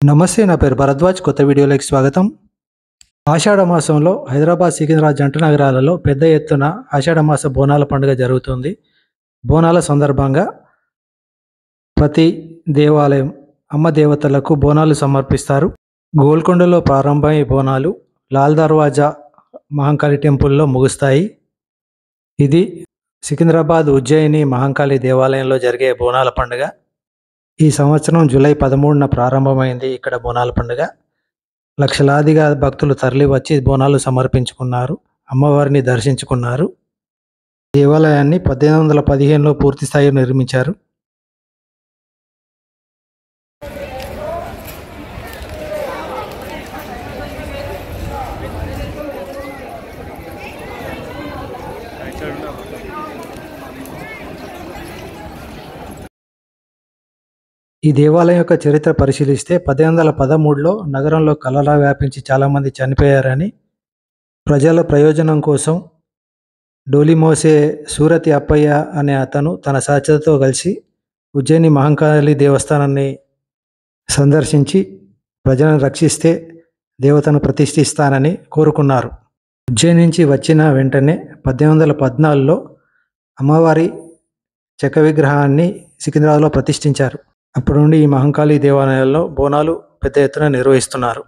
నమస్తే, నా పేరు భరద్వాజ్. కొత్త వీడియోలోకి స్వాగతం. ఆషాఢ మాసంలో హైదరాబాద్, సికింద్రాబాద్ జంట నగరాలలో పెద్ద ఎత్తున ఆషాఢ మాస బోనాల పండుగ జరుగుతుంది. బోనాల సందర్భంగా ప్రతి దేవాలయం అమ్మ దేవతలకు బోనాలు సమర్పిస్తారు. గోల్కొండలో ప్రారంభమై బోనాలు లాల్ దర్వాజా మహంకాళి టెంపుల్లో ముగుస్తాయి. ఇది సికింద్రాబాద్ ఉజ్జయిని మహంకాళి దేవాలయంలో జరిగే బోనాల పండుగ. ఈ సంవత్సరం జూలై 13న ప్రారంభమైంది ఇక్కడ బోనాల పండుగ. లక్షలాదిగా భక్తులు తరలి వచ్చి బోనాలు సమర్పించుకున్నారు, అమ్మవారిని దర్శించుకున్నారు. దేవాలయాన్ని 1815లో పూర్తి స్థాయిలో నిర్మించారు. ఈ దేవాలయం యొక్క చరిత్ర పరిశీలిస్తే 1813లో నగరంలో కలరా వ్యాపించి చాలామంది చనిపోయారని, ప్రజల ప్రయోజనం కోసం డోలి మోసే సూరతి అప్పయ్య అనే అతను తన సహచరులతో కలిసి ఉజ్జయిని మహంకాళి దేవస్థానాన్ని సందర్శించి ప్రజలను రక్షిస్తే దేవతను ప్రతిష్ఠిస్తానని కోరుకున్నారు. ఉజ్జయిని నుంచి వచ్చిన వెంటనే 1814లో అమ్మవారి చెక్క విగ్రహాన్ని సికింద్రాబాద్లో ప్రతిష్ఠించారు. అప్పటి నుండి ఈ మహంకాళి దేవాలయాల్లో బోనాలు పెద్ద ఎత్తున నిర్వహిస్తున్నారు.